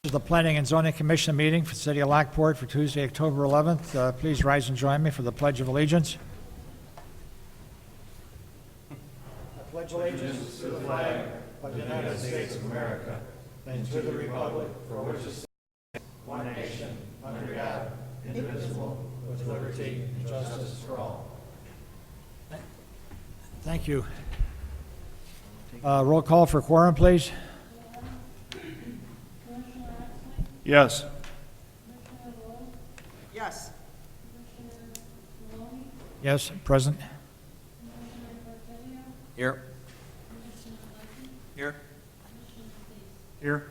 This is the Planning and Zoning Commission meeting for the City of Lockport for Tuesday, October 11th. Please rise and join me for the Pledge of Allegiance. I pledge allegiance to the flag of the United States of America and to the republic for which it stands, one nation, under God, indivisible, with liberty and justice for all. Thank you. Roll call for quorum, please. Yes. Yes. Yes, present. Here. Here. Here.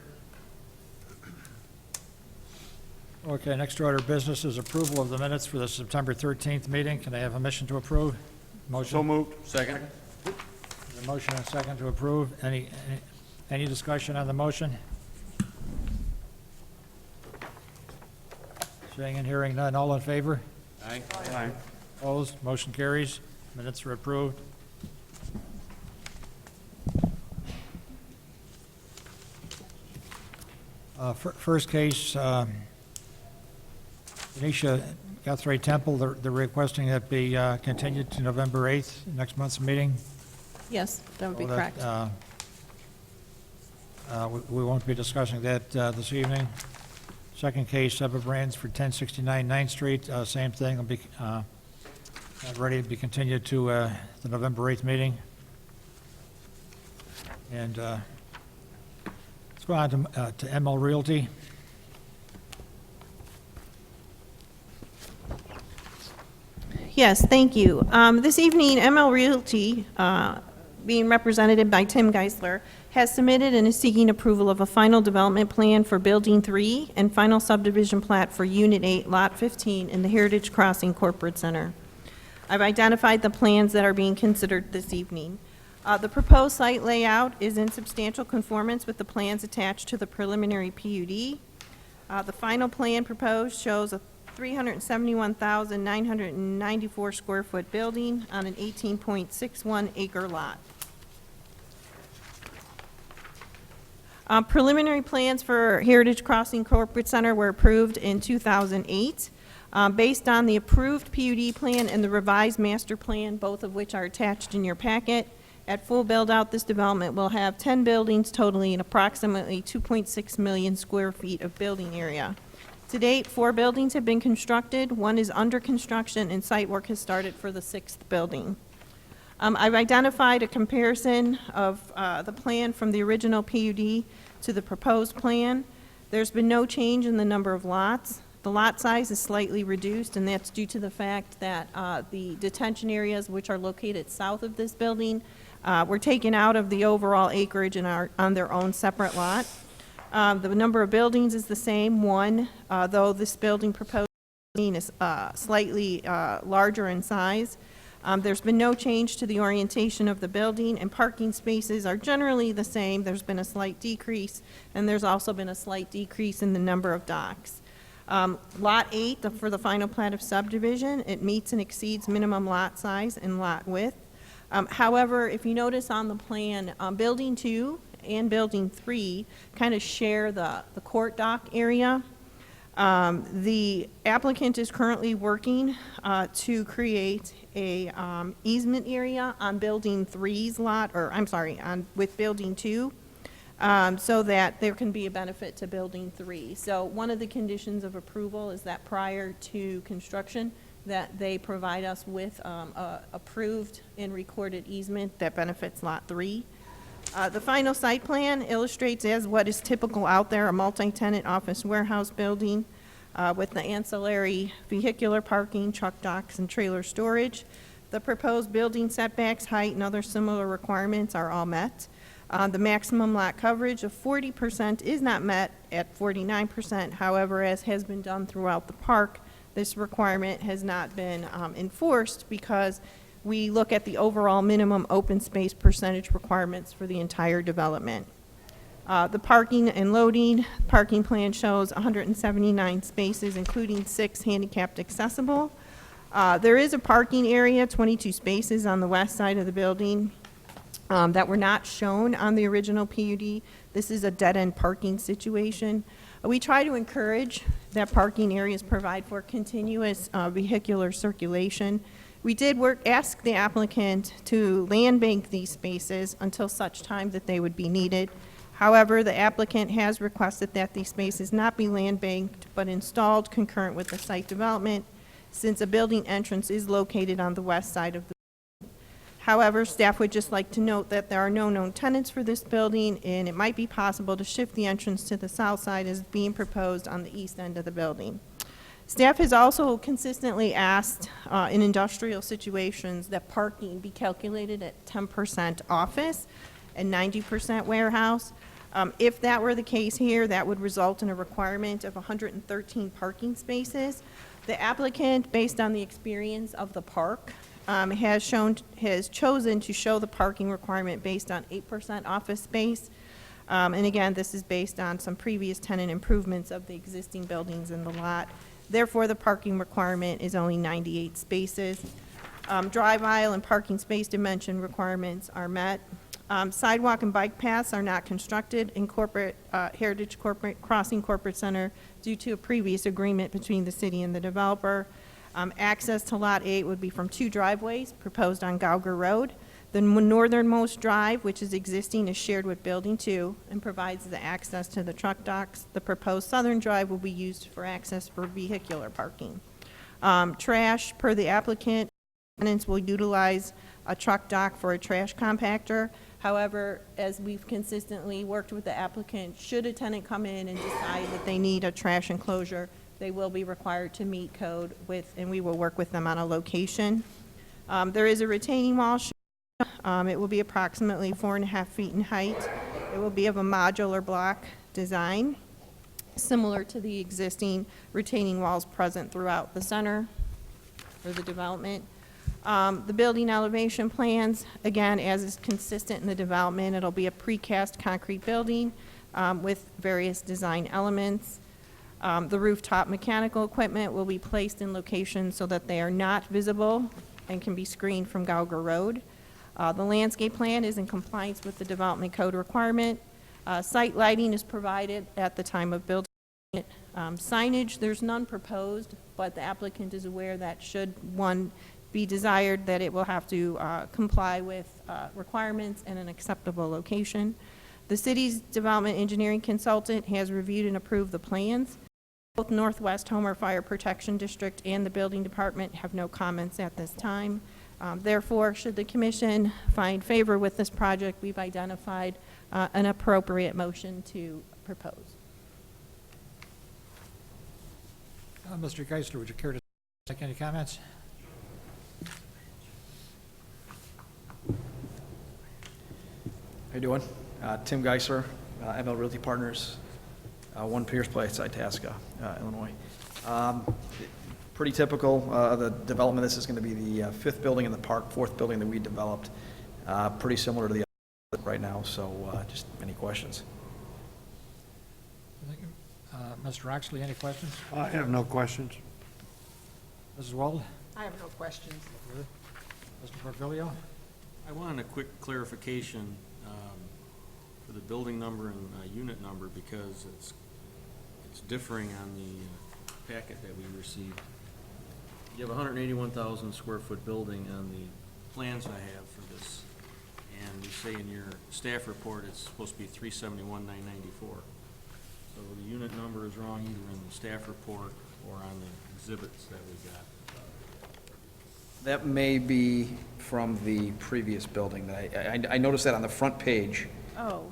Okay, next order of business is approval of the minutes for the September 13th meeting. Can I have a motion to approve? Motion. So moved. Second. A motion and a second to approve. Any discussion on the motion? Seeing and hearing none, all in favor? Aye. Aye. Opposed? Motion carries. Minutes are approved. First case, Venetia Guthrie Temple, they're requesting that be continued to November 8th, next month's meeting. Yes, that would be So that, correct. We won't be discussing that this evening. Second case, Seba Brands for 1069 9th Street, same thing, will be ready to be continued to the November 8th meeting. And let's go on to ML Realty. Yes, thank you. This evening, ML Realty, being represented by Tim Geisler, has submitted and is seeking approval of a final development plan for Building 3 and final subdivision plat for Unit 8, Lot 15 in the Heritage Crossing Corporate Center. I've identified the plans that are being considered this evening. The proposed site layout is in substantial conformance with the plans attached to the preliminary PUD. The final plan proposed shows a 371,994 square foot building on an 18.61 acre lot. Preliminary plans for Heritage Crossing Corporate Center were approved in 2008. Based on the approved PUD plan and the revised master plan, both of which are attached in your packet, at full build-out, this development will have 10 buildings totaling approximately 2.6 million square feet of building area. To date, 4 buildings have been constructed, 1 is under construction, and site work has started for the 6th building. I've identified a comparison of the plan from the original PUD to the proposed plan. There's been no change in the number of lots. The lot size is slightly reduced, and that's due to the fact that the detention areas, which are located south of this building, were taken out of the overall acreage and are on their own separate lot. The number of buildings is the same, 1, though this building proposed is slightly larger in size. There's been no change to the orientation of the building, and parking spaces are generally the same. There's been a slight decrease, and there's also been a slight decrease in the number of docks. Lot 8, for the final plat of subdivision, it meets and exceeds minimum lot size and lot width. However, if you notice on the plan, Building 2 and Building 3 kind of share the court dock area. The applicant is currently working to create a easement area on Building 3's lot, or I'm sorry, with Building 2, so that there can be a benefit to Building 3. So one of the conditions of approval is that prior to construction, that they provide us with approved and recorded easement that benefits Lot 3. The final site plan illustrates as what is typical out there, a multi-tenant office warehouse building with the ancillary vehicular parking, truck docks, and trailer storage. The proposed building setbacks, height, and other similar requirements are all met. The maximum lot coverage of 40% is not met at 49%. However, as has been done throughout the park, this requirement has not been enforced because we look at the overall minimum open space percentage requirements for the entire development. The parking and loading, parking plan shows 179 spaces, including 6 handicapped accessible. There is a parking area, 22 spaces on the west side of the building that were not shown on the original PUD. This is a dead-end parking situation. We try to encourage that parking areas provide for continuous vehicular circulation. We did ask the applicant to land bank these spaces until such time that they would be needed. However, the applicant has requested that these spaces not be land banked, but installed concurrent with the site development, since a building entrance is located on the west side of the building. However, staff would just like to note that there are no known tenants for this building, and it might be possible to shift the entrance to the south side as being proposed on the east end of the building. Staff has also consistently asked in industrial situations that parking be calculated at 10% office and 90% warehouse. If that were the case here, that would result in a requirement of 113 parking spaces. The applicant, based on the experience of the park, has chosen to show the parking requirement based on 8% office space. And again, this is based on some previous tenant improvements of the existing buildings in the lot. Therefore, the parking requirement is only 98 spaces. Drive aisle and parking space dimension requirements are met. Sidewalk and bike paths are not constructed in Heritage Crossing Corporate Center due to a previous agreement between the city and the developer. Access to Lot 8 would be from 2 driveways proposed on Gauger Road. The northernmost drive, which is existing, is shared with Building 2 and provides the access to the truck docks. The proposed southern drive will be used for access for vehicular parking. Trash, per the applicant, tenants will utilize a truck dock for a trash compactor. However, as we've consistently worked with the applicant, should a tenant come in and decide that they need a trash enclosure, they will be required to meet code and we will work with them on a location. There is a retaining wall. It will be approximately 4.5 feet in height. It will be of a modular block design, similar to the existing retaining walls present throughout the center for the development. The building elevation plans, again, as is consistent in the development, it'll be a precast concrete building with various design elements. The rooftop mechanical equipment will be placed in locations so that they are not visible and can be screened from Gauger Road. The landscape plan is in compliance with the development code requirement. Site lighting is provided at the time of building. Signage, there's none proposed, but the applicant is aware that should one be desired, that it will have to comply with requirements and an acceptable location. The city's development engineering consultant has reviewed and approved the plans. Both Northwest Homer Fire Protection District and the building department have no comments at this time. Therefore, should the commission find favor with this project, we've identified an appropriate motion to propose. Mr. Geisler, would you care to take any comments? How you doing? Tim Geisler, ML Realty Partners, 1 Pierce Place, Itasca, Illinois. Pretty typical of the development. This is going to be the 5th building in the park, 4th building that we developed. Pretty similar to the other right now, so just any questions? Thank you. Mr. Oxley, any questions? I have no questions. Mrs. Wald? I have no questions. Mr. Portillo? I wanted a quick clarification for the building number and unit number, because it's differing on the packet that we received. You have a 181,000 square foot building on the plans I have for this, and you say in your staff report it's supposed to be 371,994. So the unit number is wrong either in the staff report or on the exhibits that we got. That may be from the previous building. I noticed that on the front page, Oh,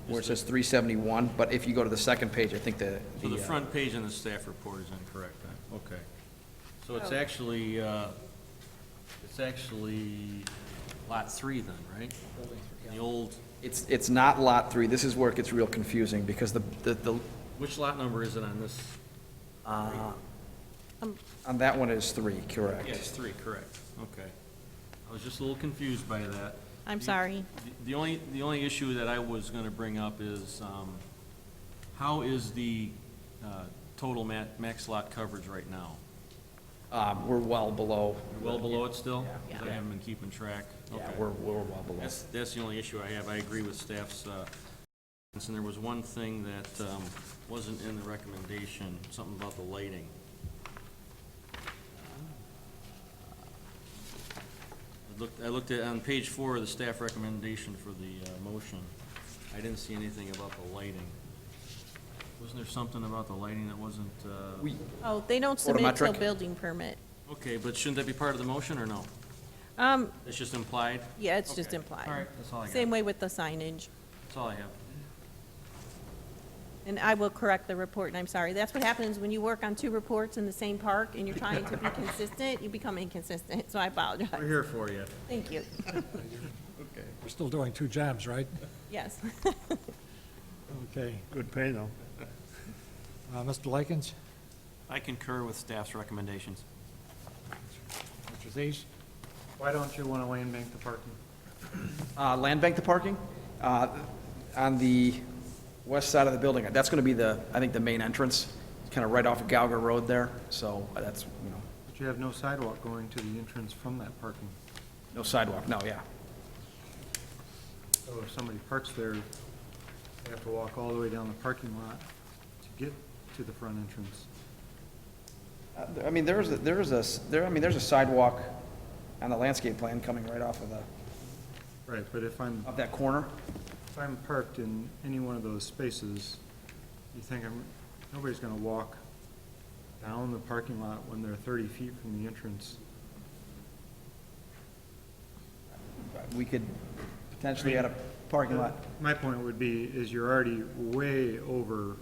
where it says 371, but if you go to the second page, I think So the front page in the staff report is incorrect then? Okay. So it's actually lot 3 then, right? The old, It's not Lot 3. This is where it gets real confusing, because the which lot number is it on this? on that one is 3, correct? Yeah, it's 3, correct. Okay. I was just a little confused by that. I'm sorry. The only issue that I was gonna bring up is, how is the total max lot coverage right now? We're well below. Well below it still? Yeah. I haven't been keeping track. Yeah, Okay. we're well below. That's the only issue I have. I agree with staff's And there was one thing that wasn't in the recommendation, something about the lighting. I looked at, on page 4 of the staff recommendation for the motion, I didn't see anything about the lighting. Wasn't there something about the lighting that wasn't, Oh, they don't submit till Photometric? building permit. okay, but shouldn't that be part of the motion, or no? It's just implied? Yeah, it's just Okay. implied. All right, that's all I got. Same way with the signage. That's all I have. And I will correct the report, and I'm sorry. That's what happens when you work on 2 reports in the same park and you're trying to be consistent, you become inconsistent, so I apologize. We're here for you. Thank you. We're still doing 2 jobs, right? Yes. Okay. Good pay, though. Mr. Likens? I concur with staff's recommendations. Mr. Thies? Why don't you want to land bank the parking? Land bank the parking, on the west side of the building. That's going to be the, I think, the main entrance, kind of right off of Gauger Road there. So that's, you know, But you have no sidewalk going to the entrance from that parking. no sidewalk, no, yeah. So if somebody parks there, they have to walk all the way down the parking lot to get to the front entrance. I mean, there's a sidewalk on the landscape plan coming right off of the, Right, but if I'm of that corner. parked in any one of those spaces, you think nobody's gonna walk down the parking lot when they're 30 feet from the entrance. We could potentially add a parking lot. My point would be, is you're already way over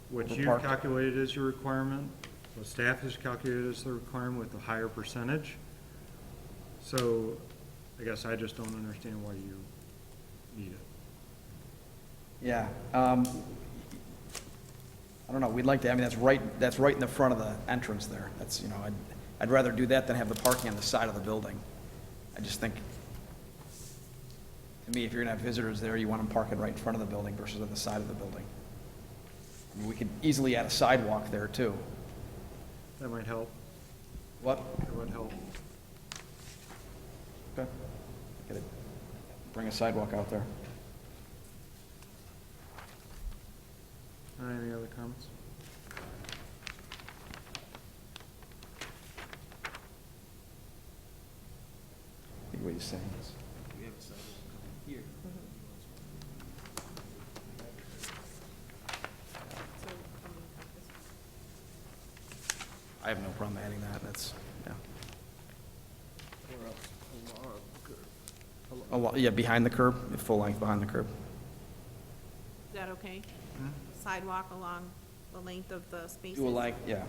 what you've Overparked. calculated as your requirement, what staff has calculated as the requirement with the higher percentage. So I guess I just don't understand why you need it. Yeah, I don't know, we'd like to, I mean, that's right in the front of the entrance there. That's, you know, I'd rather do that than have the parking on the side of the building. I just think, to me, if you're gonna have visitors there, you want them parking right in front of the building versus on the side of the building. I mean, we could easily add a sidewalk there, too. That might help. What? That would help. Okay. Get it. Bring a sidewalk out there. Any other comments? I think what he's saying is. I have no problem adding that, that's, yeah. Yeah, behind the curb, full length behind the curb. Is that okay? Sidewalk along the length of the spaces? Do a length, yeah.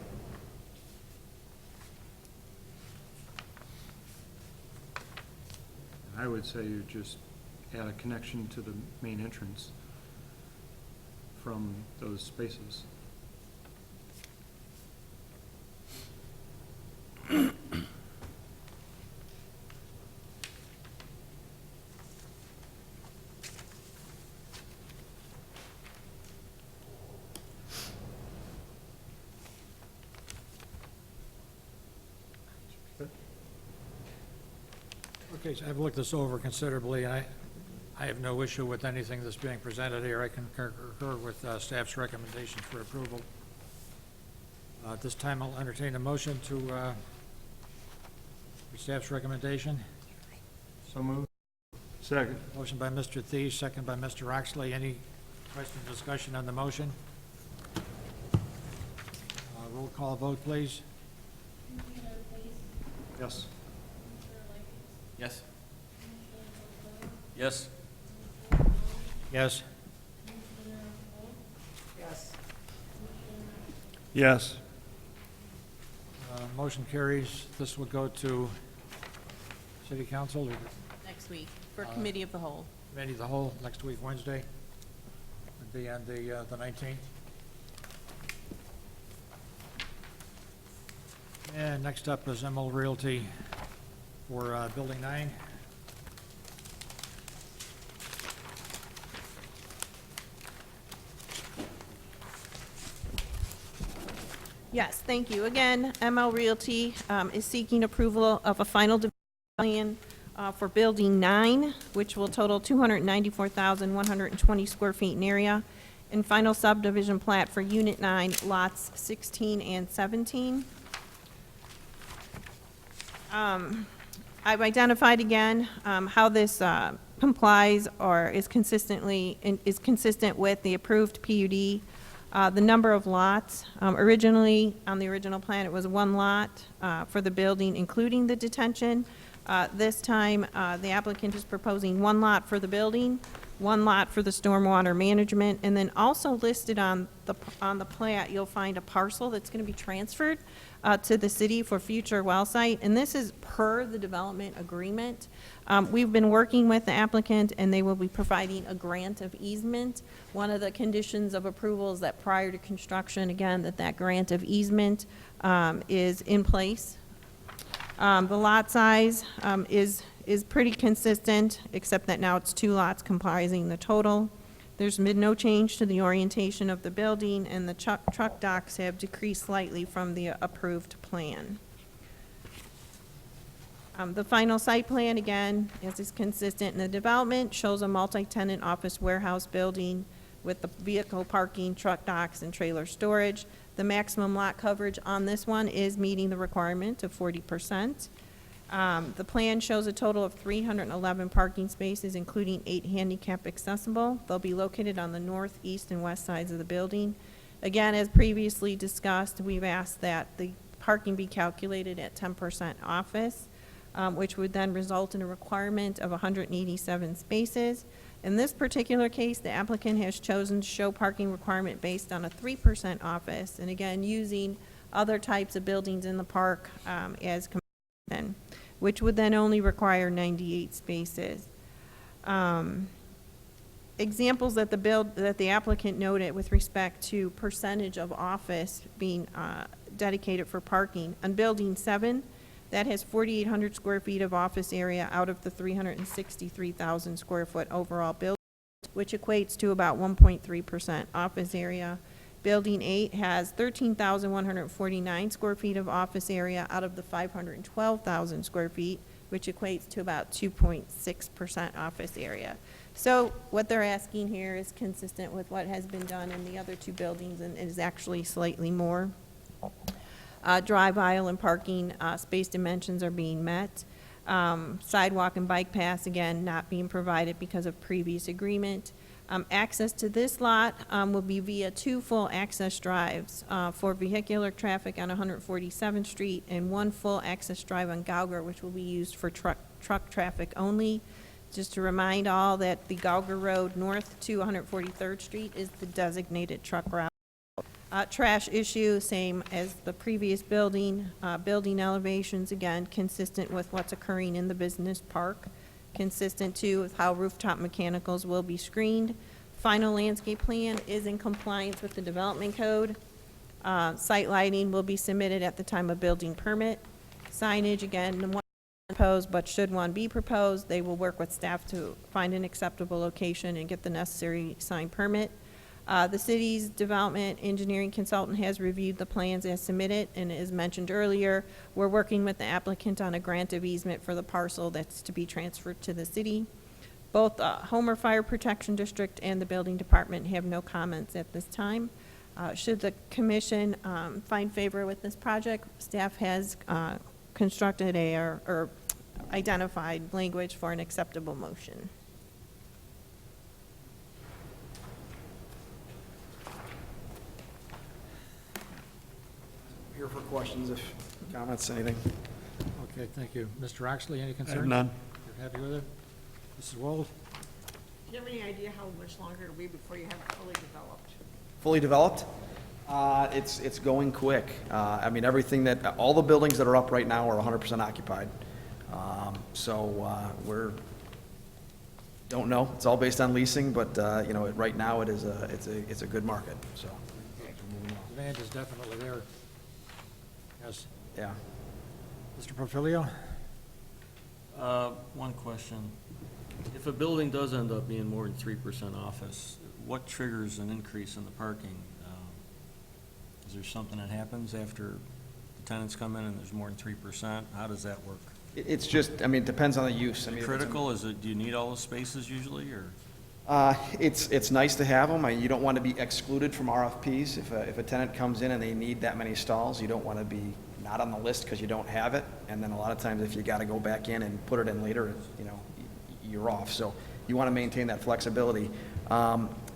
I would say you just add a connection to the main entrance from those spaces. Okay, so I've looked this over considerably, and I have no issue with anything that's being presented here. I concur with staff's recommendation for approval. At this time, I'll entertain a motion to for staff's recommendation. So moved. Second. Motion by Mr. Thies, second by Mr. Oxley. Any question, discussion on the motion? Roll call vote, please. Yes. Yes. Yes? Yes. Yes. Motion carries. This will go to City Council or Next week, for Committee of the Whole. Committee of the Whole next week, Wednesday. Would be on the 19th. And next up is ML Realty for Building 9. Yes, thank you. Again, ML Realty is seeking approval of a final development plan for Building 9, which will total 294,120 square feet in area, and final subdivision plat for Unit 9, lots 16 and 17. I've identified again how this complies or is consistent with the approved PUD. The number of lots, originally, on the original plan, it was one lot for the building, including the detention. This time, the applicant is proposing one lot for the building, one lot for the stormwater management, and then also listed on the plat, you'll find a parcel that's going to be transferred to the city for future well site, and this is per the development agreement. We've been working with the applicant, and they will be providing a grant of easement. One of the conditions of approval is that prior to construction, again, that grant of easement is in place. The lot size is pretty consistent, except that now it's 2 lots comprising the total. There's been no change to the orientation of the building, and the truck docks have decreased slightly from the approved plan. The final site plan, again, as is consistent in the development, shows a multi-tenant office warehouse building with the vehicle parking, truck docks, and trailer storage. The maximum lot coverage on this one is meeting the requirement of 40%. The plan shows a total of 311 parking spaces, including 8 handicap accessible. They'll be located on the north, east, and west sides of the building. Again, as previously discussed, we've asked that the parking be calculated at 10% office, which would then result in a requirement of 187 spaces. In this particular case, the applicant has chosen to show parking requirement based on a 3% office, and again, using other types of buildings in the park as comparison, which would then only require 98 spaces. Examples that the applicant noted with respect to percentage of office being dedicated for parking. On Building 7, that has 4,800 square feet of office area out of the 363,000 square foot overall building, which equates to about 1.3% office area. Building 8 has 13,149 square feet of office area out of the 512,000 square feet, which equates to about 2.6% office area. So what they're asking here is consistent with what has been done in the other 2 buildings and is actually slightly more. Drive aisle and parking space dimensions are being met. Sidewalk and bike paths, again, not being provided because of previous agreement. Access to this lot will be via 2 full access drives for vehicular traffic on 147th Street and 1 full access drive on Gauger, which will be used for truck traffic only. Just to remind all that the Gauger Road north to 143rd Street is the designated truck route. Trash issue, same as the previous building. Building elevations, again, consistent with what's occurring in the business park. Consistent too with how rooftop mechanicals will be screened. Final landscape plan is in compliance with the development code. Site lighting will be submitted at the time of building permit. Signage, again, one proposed, but should one be proposed, they will work with staff to find an acceptable location and get the necessary sign permit. The city's development engineering consultant has reviewed the plans as submitted, and as mentioned earlier, we're working with the applicant on a grant of easement for the parcel that's to be transferred to the city. Both Homer Fire Protection District and the building department have no comments at this time. Should the commission find favor with this project, staff has constructed or identified language for an acceptable motion. Here for questions, if comments, anything. Okay, thank you. Mr. Oxley, any I concerns? have none. You're happy with it? Mrs. Wold? Do you have any idea how much longer it'll be before you have it fully developed? Fully developed? It's going quick. I mean, all the buildings that are up right now are 100% occupied. Don't know. It's all based on leasing, but, right now it's a good market, so. Demand is definitely there. Yes. Yeah. Mr. Profilio? One question. If a building does end up being more than 3% office, what triggers an increase in the parking? Is there something that happens after the tenants come in and there's more than 3%? How does that work? It's just, I mean, it depends on the use. I mean, if it's a- Critical, is it, do you need all those spaces usually, or? It's nice to have them. You don't want to be excluded from RFPs. If a tenant comes in and they need that many stalls, you don't want to be not on the list because you don't have it. And then a lot of times, if you got to go back in and put it in later, you know, you're off. So you want to maintain that flexibility.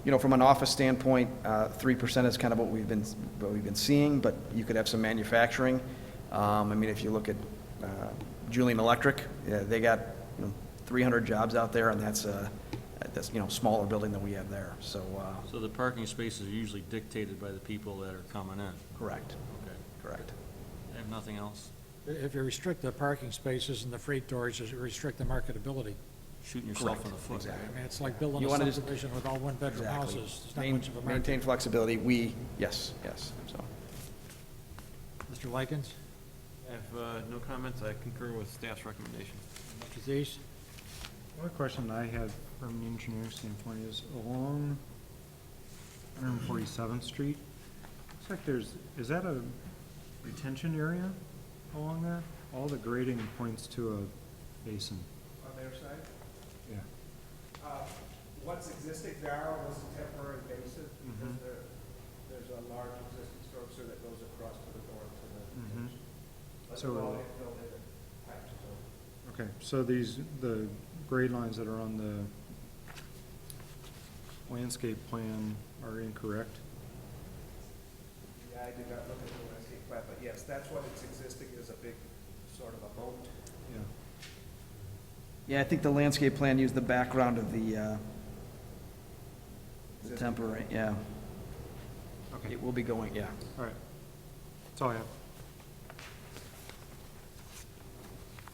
You know, from an office standpoint, 3% is kind of what we've been seeing, but you could have some manufacturing. I mean, if you look at Julian Electric, they got, you know, 300 jobs out there, and that's you know, smaller building than we have there. So, So the parking spaces are usually dictated by the people that are coming in? correct, Okay. correct. I have nothing else. If you restrict the parking spaces and the freight doors, you restrict the marketability. Shooting yourself in the Correct, foot. exactly. I mean, it's like building You a wanna just- subdivision with all one-bedroom Exactly. houses. It's not much of a market. Maintain flexibility. Yes, so. Mr. Likens? I have no comments. I concur with staff's recommendation. Mr. Thies? One question I had from the engineer standpoint is along 147th Street, looks like is that a retention area along there? All the grading points to a basin. On their side. Yeah. What's existing now was a temporary basin, because Mhm. there's a large existing structure that goes across to the north to the. Mhm. But So- they're all filled in and patches over. Okay, so the grade lines that are on the landscape plan are incorrect? Yeah, I did not look at the landscape plan, but yes, that's what it's existing, is a big, sort of a moat. Yeah. Yeah, I think the landscape plan used the background of the temporary, yeah. Okay, It will be going, yeah. all right. That's all I have.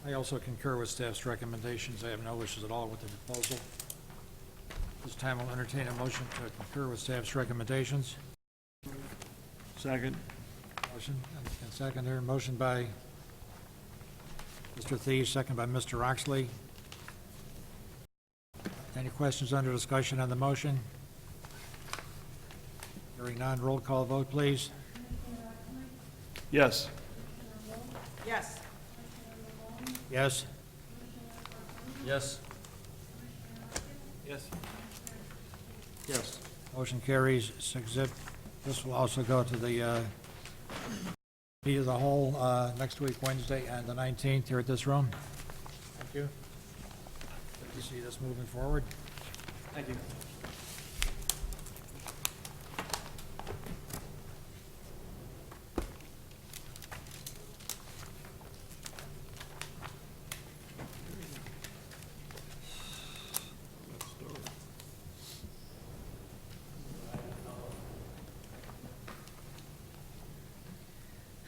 I also concur with staff's recommendations. I have no issues at all with the proposal. This time I'll entertain a motion to concur with staff's recommendations. Second. Motion and second there. Motion by Mr. Thies, second by Mr. Oxley. Any questions under discussion on the motion? Hearing none, roll call vote, please. Yes. Yes. Yes? Yes. Yes. Yes. Motion carries 6-0. This will also go to the meeting of the whole next week, Wednesday, and the 19th here at this room. Thank you. Good to see this moving forward. Thank you.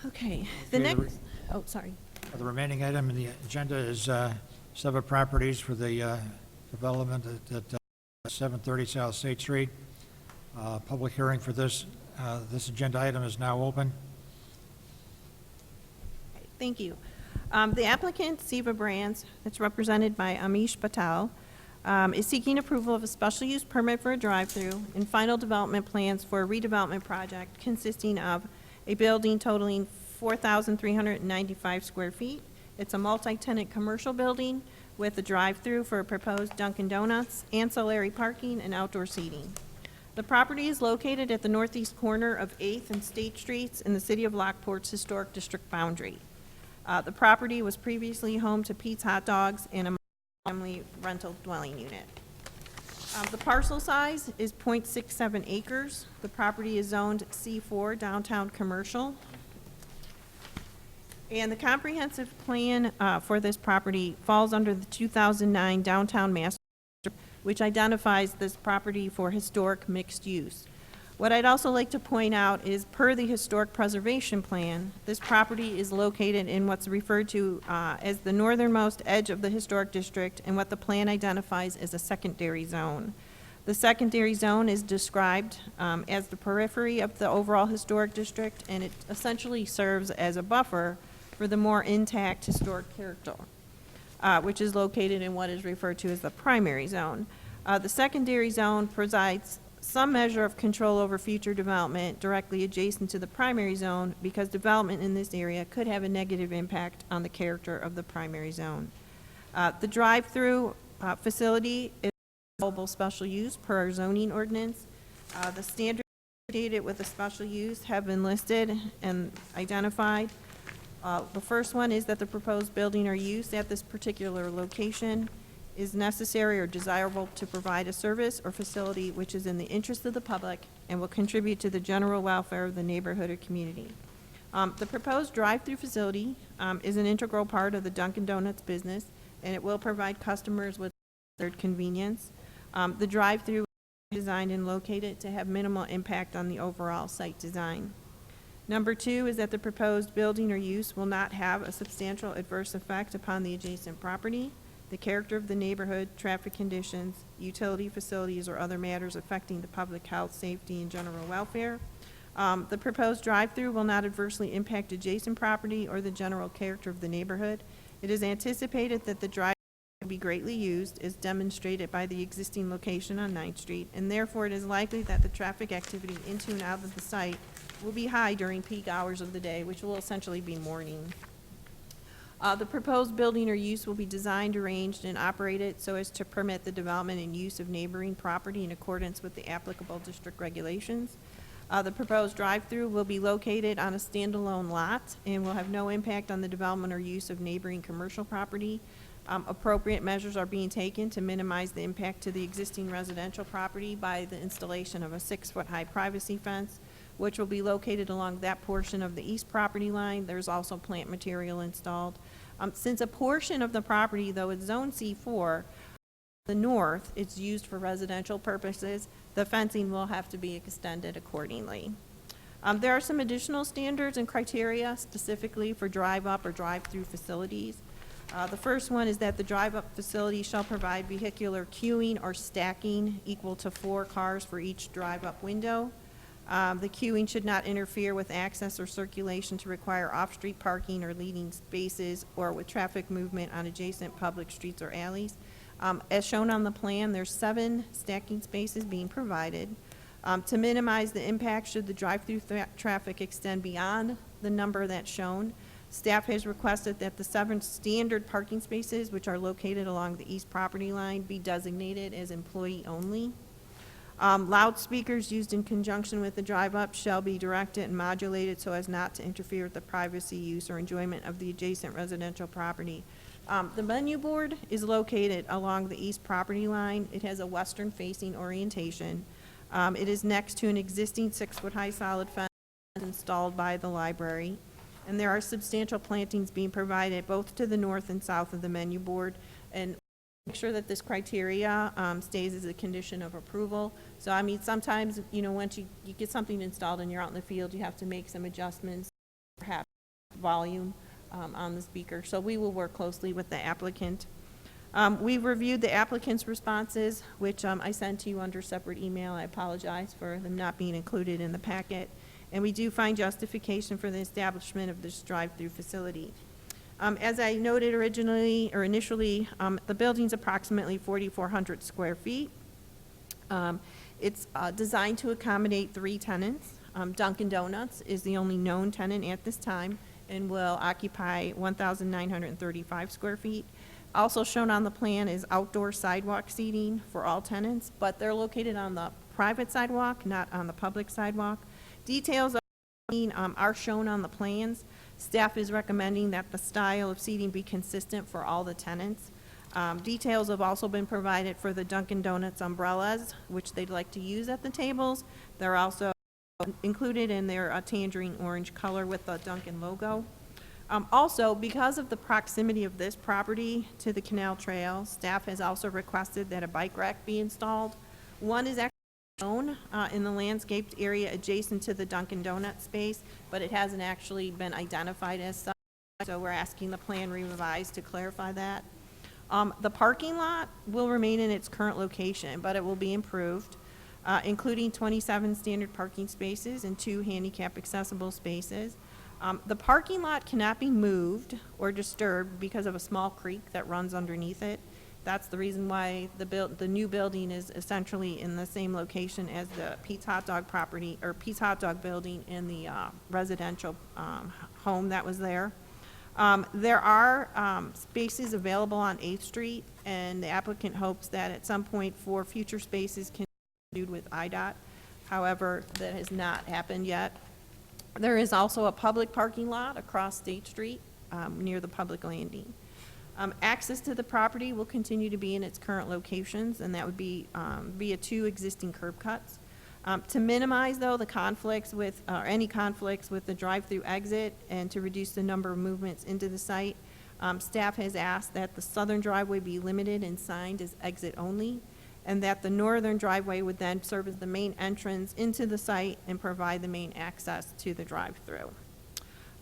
Okay, the Okay, next, oh, sorry. The remaining item in the agenda is 7 properties for the development at 730 South State Street. Public hearing for this agenda item is now open. Thank you. The applicant, Siva Brands, that's represented by Amish Patel, is seeking approval of a special use permit for a drive-through and final development plans for a redevelopment project consisting of a building totaling 4,395 square feet. It's a multi-tenant commercial building with a drive-through for a proposed Dunkin' Donuts, ancillary parking, and outdoor seating. The property is located at the northeast corner of 8th and State Streets in the city of Lockport's historic district boundary. The property was previously home to Pete's Hot Dogs and a family rental dwelling unit. The parcel size is .67 acres. The property is zoned C4 downtown commercial. And the comprehensive plan for this property falls under the 2009 Downtown Master, which identifies this property for historic mixed use. What I'd also like to point out is, per the Historic Preservation Plan, this property is located in what's referred to as the northernmost edge of the historic district and what the plan identifies as a secondary zone. The secondary zone is described as the periphery of the overall historic district, and it essentially serves as a buffer for the more intact historic character, which is located in what is referred to as the primary zone. The secondary zone provides some measure of control over future development directly adjacent to the primary zone because development in this area could have a negative impact on the character of the primary zone. The drive-through facility is a allowable special use per our zoning ordinance. The standards associated with the special use have been listed and identified. The first one is that the proposed building or use at this particular location is necessary or desirable to provide a service or facility which is in the interest of the public and will contribute to the general welfare of the neighborhood or community. The proposed drive-through facility is an integral part of the Dunkin' Donuts business, and it will provide customers with convenience. The drive-through is designed and located to have minimal impact on the overall site design. Number two is that the proposed building or use will not have a substantial adverse effect upon the adjacent property, the character of the neighborhood, traffic conditions, utility facilities, or other matters affecting the public health, safety, and general welfare. The proposed drive-through will not adversely impact adjacent property or the general character of the neighborhood. It is anticipated that the drive will be greatly used, as demonstrated by the existing location on 9th Street, and therefore it is likely that the traffic activity into and out of the site will be high during peak hours of the day, which will essentially be morning. The proposed building or use will be designed, arranged, and operated so as to permit the development and use of neighboring property in accordance with the applicable district regulations. The proposed drive-through will be located on a standalone lot and will have no impact on the development or use of neighboring commercial property. Appropriate measures are being taken to minimize the impact to the existing residential property by the installation of a 6-foot-high privacy fence, which will be located along that portion of the east property line. There's also plant material installed. Since a portion of the property, though it's zone C4, the north, it's used for residential purposes, the fencing will have to be extended accordingly. There are some additional standards and criteria specifically for drive-up or drive-through facilities. The first one is that the drive-up facility shall provide vehicular queuing or stacking equal to 4 cars for each drive-up window. The queuing should not interfere with access or circulation to require off-street parking or leading spaces or with traffic movement on adjacent public streets or alleys. As shown on the plan, there's 7 stacking spaces being provided. To minimize the impact should the drive-through traffic extend beyond the number that's shown, staff has requested that the 7 standard parking spaces, which are located along the east property line, be designated as employee only. Loudspeakers used in conjunction with the drive-up shall be directed and modulated so as not to interfere with the privacy, use, or enjoyment of the adjacent residential property. The menu board is located along the east property line. It has a western-facing orientation. It is next to an existing 6-foot-high solid fence installed by the library. And there are substantial plantings being provided both to the north and south of the menu board. And make sure that this criteria stays as a condition of approval. So, I mean, sometimes, you know, once you get something installed and you're out in the field, you have to make some adjustments, perhaps volume on the speaker. So we will work closely with the applicant. We've reviewed the applicant's responses, which I sent to you under separate email. I apologize for them not being included in the packet. And we do find justification for the establishment of this drive-through facility. As I noted initially, the building's approximately 4,400 square feet. It's designed to accommodate 3 tenants. Dunkin' Donuts is the only known tenant at this time and will occupy 1,935 square feet. Also shown on the plan is outdoor sidewalk seating for all tenants, but they're located on the private sidewalk, not on the public sidewalk. Details of the seating are shown on the plans. Staff is recommending that the style of seating be consistent for all the tenants. Details have also been provided for the Dunkin' Donuts umbrellas, which they'd like to use at the tables. They're also included in their tangerine orange color with the Dunkin' logo. Also, because of the proximity of this property to the canal trail, staff has also requested that a bike rack be installed. One is actually shown in the landscaped area adjacent to the Dunkin' Donuts space, but it hasn't actually been identified as such, so we're asking the plan revised to clarify that. The parking lot will remain in its current location, but it will be improved, including 27 standard parking spaces and 2 handicap accessible spaces. The parking lot cannot be moved or disturbed because of a small creek that runs underneath it. That's the reason why the new building is essentially in the same location as the Pete's Hot Dog property, or Pete's Hot Dog building in the residential home that was there. There are spaces available on 8th Street, and the applicant hopes that at some point for future spaces can be with IDOT. However, that has not happened yet. There is also a public parking lot across State Street near the public landing. Access to the property will continue to be in its current locations, and that would be via 2 existing curb cuts. To minimize, though, the conflicts with, or any conflicts with the drive-through exit and to reduce the number of movements into the site, staff has asked that the southern driveway be limited and signed as exit only, and that the northern driveway would then serve as the main entrance into the site and provide the main access to the drive-through.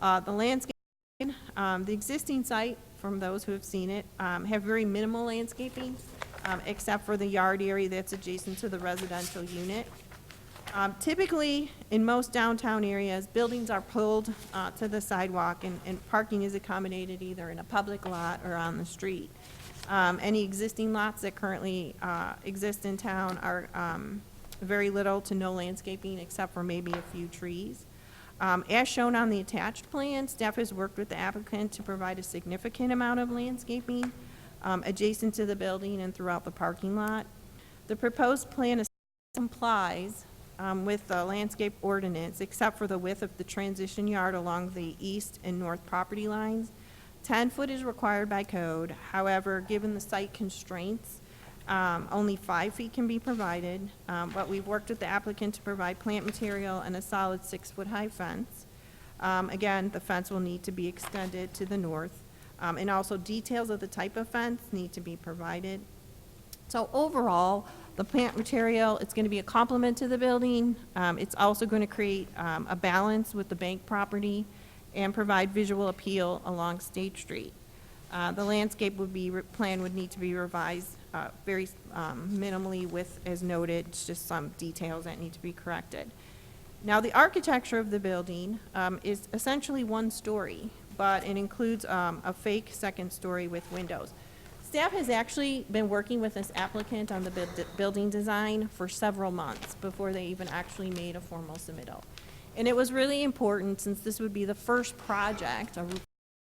The landscape, the existing site, from those who have seen it, have very minimal landscaping, except for the yard area that's adjacent to the residential unit. Typically, in most downtown areas, buildings are pulled to the sidewalk, and parking is accommodated either in a public lot or on the street. Any existing lots that currently exist in town are very little to no landscaping, except for maybe a few trees. As shown on the attached plan, staff has worked with the applicant to provide a significant amount of landscaping adjacent to the building and throughout the parking lot. The proposed plan complies with the landscape ordinance, except for the width of the transition yard along the east and north property lines. 10 foot is required by code. However, given the site constraints, only 5 feet can be provided, but we've worked with the applicant to provide plant material and a solid 6-foot-high fence. Again, the fence will need to be extended to the north, and also details of the type of fence need to be provided. So overall, the plant material, it's going to be a complement to the building. It's also going to create a balance with the bank property and provide visual appeal along State Street. The landscape plan would need to be revised very minimally with, as noted, it's just some details that need to be corrected. Now, the architecture of the building is essentially 1 story, but it includes a fake 2nd story with windows. Staff has actually been working with this applicant on the building design for several months before they even actually made a formal submittal. And it was really important, since this would be the first project, a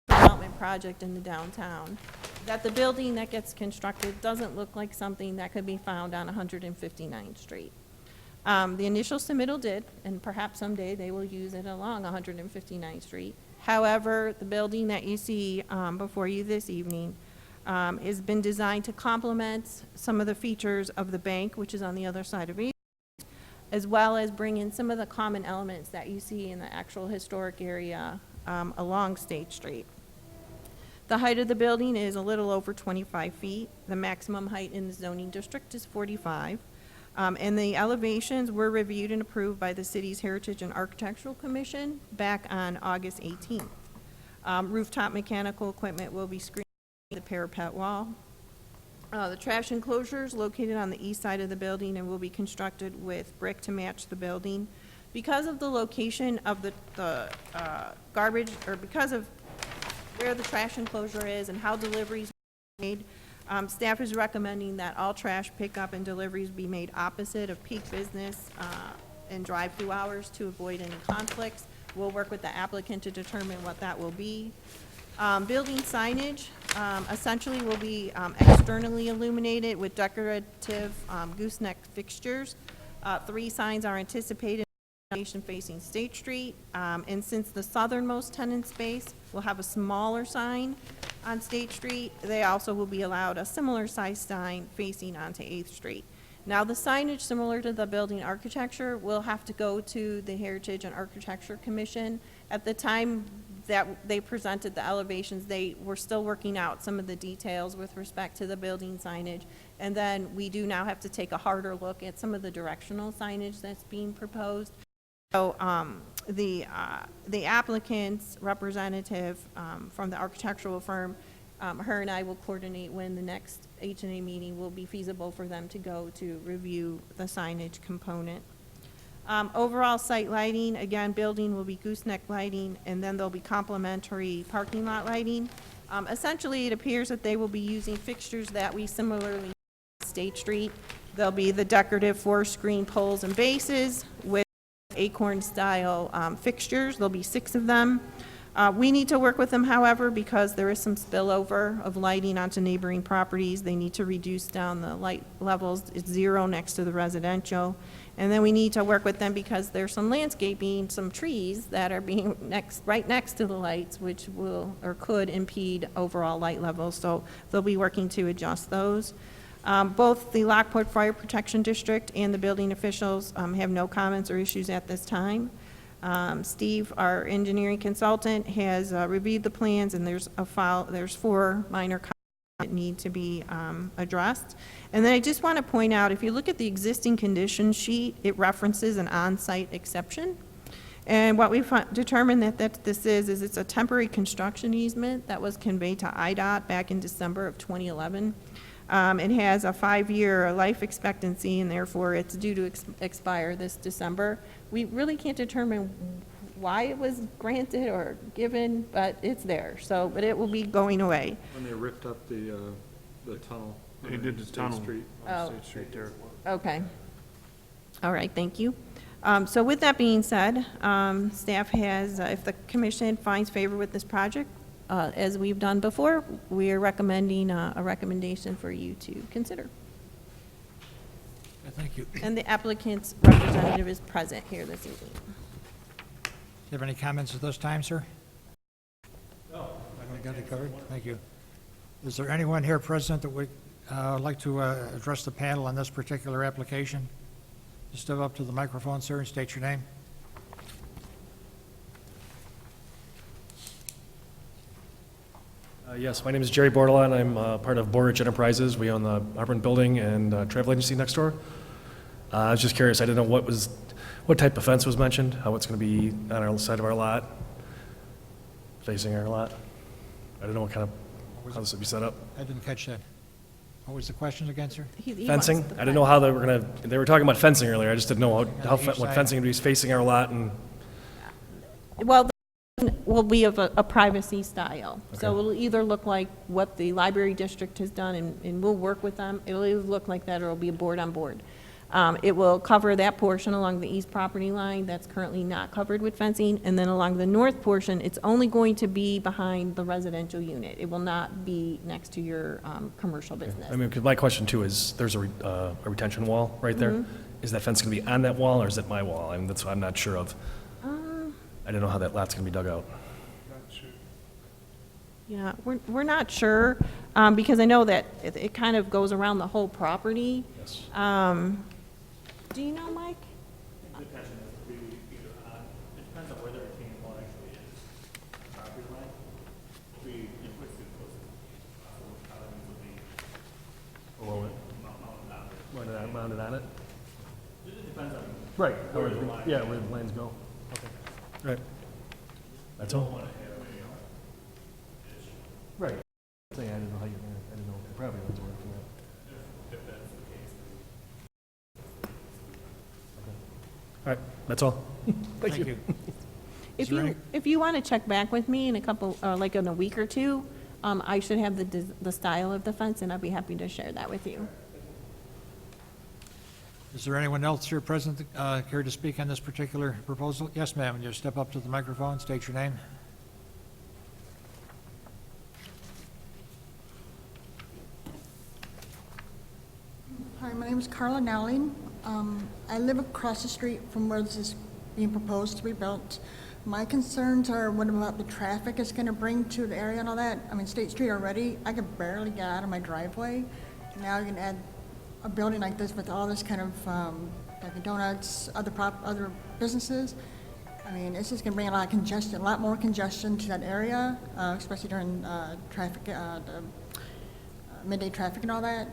development project in the downtown, that the building that gets constructed doesn't look like something that could be found on 159th Street. The initial submittal did, and perhaps someday they will use it along 159th Street. However, the building that you see before you this evening has been designed to complement some of the features of the bank, which is on the other side of 8th, as well as bring in some of the common elements that you see in the actual historic area along State Street. The height of the building is a little over 25 feet. The maximum height in the zoning district is 45. And the elevations were reviewed and approved by the city's Heritage and Architectural Commission back on August 18th. Rooftop mechanical equipment will be screened the parapet wall. The trash enclosure is located on the east side of the building and will be constructed with brick to match the building. Because of the location of the garbage, or because of where the trash enclosure is and how deliveries are made, staff is recommending that all trash pickup and deliveries be made opposite of peak business and drive-through hours to avoid any conflicts. We'll work with the applicant to determine what that will be. Building signage essentially will be externally illuminated with decorative gooseneck fixtures. 3 signs are anticipated facing State Street, and since the southernmost tenant space will have a smaller sign on State Street, they also will be allowed a similar size sign facing onto 8th Street. Now, the signage, similar to the building architecture, will have to go to the Heritage and Architecture Commission. At the time that they presented the elevations, they were still working out some of the details with respect to the building signage. And then we do now have to take a harder look at some of the directional signage that's being proposed. So the applicant's representative from the architectural firm, her and I will coordinate when the next H&A meeting will be feasible for them to go to review the signage component. Overall site lighting, again, building will be gooseneck lighting, and then there'll be complementary parking lot lighting. Essentially, it appears that they will be using fixtures that we similarly on State Street. There'll be the decorative 4-screen poles and bases with acorn-style fixtures. There'll be 6 of them. We need to work with them, however, because there is some spillover of lighting onto neighboring properties. They need to reduce down the light levels. It's 0 next to the residential. And then we need to work with them because there's some landscaping, some trees that are being right next to the lights, which will or could impede overall light levels. So they'll be working to adjust those. Both the Lockport Fire Protection District and the building officials have no comments or issues at this time. Steve, our engineering consultant, has reviewed the plans, and there's 4 minor comments that need to be addressed. And then I just want to point out, if you look at the existing condition sheet, it references an on-site exception. And what we've determined that this is it's a temporary construction easement that was conveyed to IDOT back in December of 2011. It has a 5-year life expectancy, and therefore it's due to expire this December. We really can't determine why it was granted or given, but it's there. So, but it will be going away. When they ripped up the tunnel. They did the tunnel. Oh. State Street there. Okay. All right, thank you. So with that being said, staff has, if the commission finds favor with this project, as we've done before, we are recommending a recommendation for you to consider. Thank you. And the applicant's representative is present here this evening. Do you have any comments at this time, sir? No. I got it covered. Thank you. Is there anyone here present that would like to address the panel on this particular application? Just step up to the microphone, sir, and state your name. Yes, my name is Jerry Bordelon. I'm part of Borridge Enterprises. We own the Auburn Building and travel agency next door. I was just curious. I didn't know what type of fence was mentioned, how it's going to be on our side of our lot, facing our lot. I don't know how this would be set up. I didn't catch that. What was the question again, sir? He Fencing? wants the I didn't know how they were going to. They were talking about fencing earlier. I just didn't know what each side? fencing would be facing our lot and. Well, will be of a privacy style. So Okay. it'll either look like what the library district has done, and we'll work with them. It'll either look like that, or it'll be a board on board. It will cover that portion along the east property line that's currently not covered with fencing, and then along the north portion, it's only going to be behind the residential unit. It will not be next to your commercial business. I mean, because my question too is, there's a retention wall right there. Is that fence going to be on that wall, or is it my wall? I mean, that's what I'm not sure of. I don't know how that lot's going to be dug out. Yeah, we're not sure, because I know that it kind of goes around the whole property. Yes. Do you know, Mike? It depends on where the retaining wall actually is, property line. If we put it close, probably would be Below it? mounted on it. Mounted on it? It depends on Right. where the line. Yeah, where the lines go. Okay. Right. That's all. Right. I didn't know how you, I didn't know the property lines were from that. If that's the case. All right, that's all. Thank you. If there you, any- if you want to check back with me in a couple, like in a week or two, I should have the style of the fence, and I'd be happy to share that with you. Is there anyone else here present care to speak on this particular proposal? Yes, ma'am, and you step up to the microphone, state your name. Hi, my name is Carla Nowling. I live across the street from where this is being proposed to be built. My concerns are what about the traffic it's going to bring to the area and all that. I mean, State Street already, I could barely get out of my driveway. Now you're going to add a building like this with all this kind of, like donuts, other businesses. I mean, it's just going to bring a lot of congestion, a lot more congestion to that area, especially during traffic, midday traffic and all that.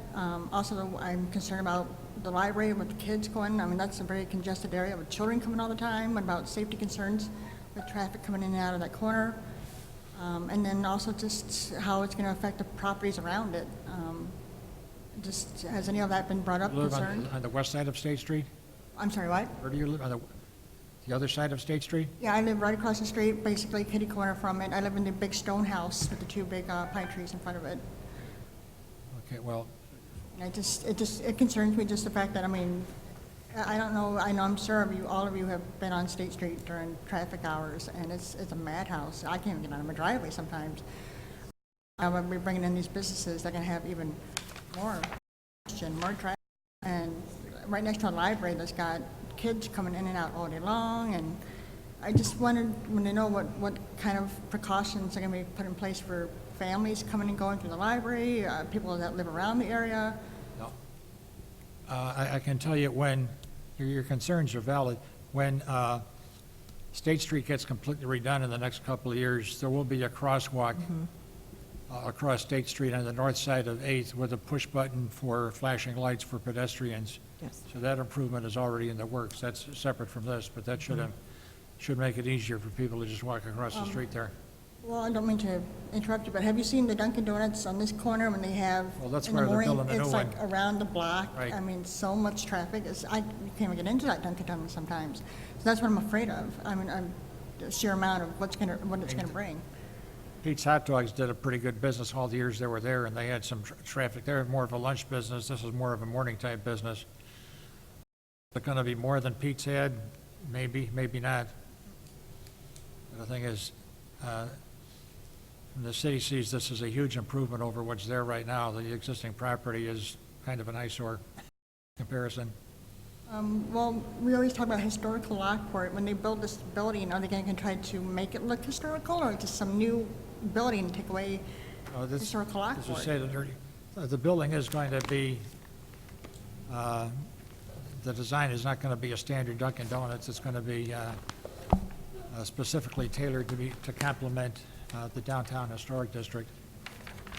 Also, I'm concerned about the library with the kids going. I mean, that's a very congested area with children coming all the time. What about safety concerns with traffic coming in and out of that corner? And then also just how it's going to affect the properties around it. Just, has any of that been brought up, You live concerned? on the west side of State Street? I'm sorry, what? Where do you live? the other side of State Street? Yeah, I live right across the street, basically kitty corner from it. I live in the big stone house with the two big pine trees in front of it. Okay, well, It concerns me just the fact that, I mean, I don't know, I know I'm sure of you, all of you have been on State Street during traffic hours, and it's a madhouse. I can't even get out of my driveway sometimes. I'm gonna be bringing in these businesses that can have even more congestion, more traffic. And right next to a library that's got kids coming in and out all day long, and I just wanted to know what kind of precautions are gonna be put in place for families coming and going through the library, people that live around the area. I can tell you when, your concerns are valid. When State Street gets completely redone in the next couple of years, there will be a crosswalk across State Street on the north side of 8th with a push button for flashing lights for pedestrians. Yes. So that improvement is already in the works. That's separate from this, but that should make it easier for people to just walk across the street there. Well, I don't mean to interrupt you, but have you seen the Dunkin' Donuts on this corner when they have, Well, that's in the where they're morning, building a new it's like one. around the block? Right. I mean, so much traffic, you can't even get into that Dunkin' Donuts sometimes. So that's what I'm afraid of. I mean, the sheer amount of what it's gonna bring. Pete's Hot Dogs did a pretty good business all the years they were there, and they had some traffic. They're more of a lunch business. This is more of a morning-type business. Is it gonna be more than Pete's had? Maybe, maybe not. The thing is, the city sees this as a huge improvement over what's there right now. The existing property is kind of an eyesore comparison. Well, we always talk about historical Lockport. When they build this building, are they gonna try to make it look historical, or just some new building and take away historical As you Lockport? say, the building is going to be, the design is not going to be a standard Dunkin' Donuts. It's going to be specifically tailored to complement the downtown historic district.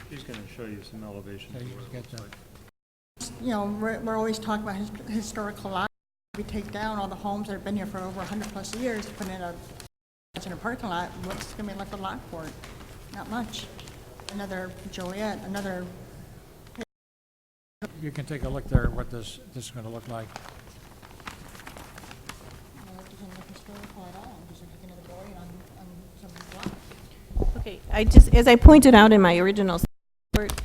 He's gonna show you some elevations. Okay, of you what it get looks that. like. You know, we're always talking about historical Lockport. We take down all the homes that have been here for over 100+ years, put in a parking lot. What's gonna be left of Lockport? Not much. Another Joliet, another. You can take a look there at what this is going to look like. It doesn't look historical at all. Just like another building on some block. Okay, as I pointed out in my original report,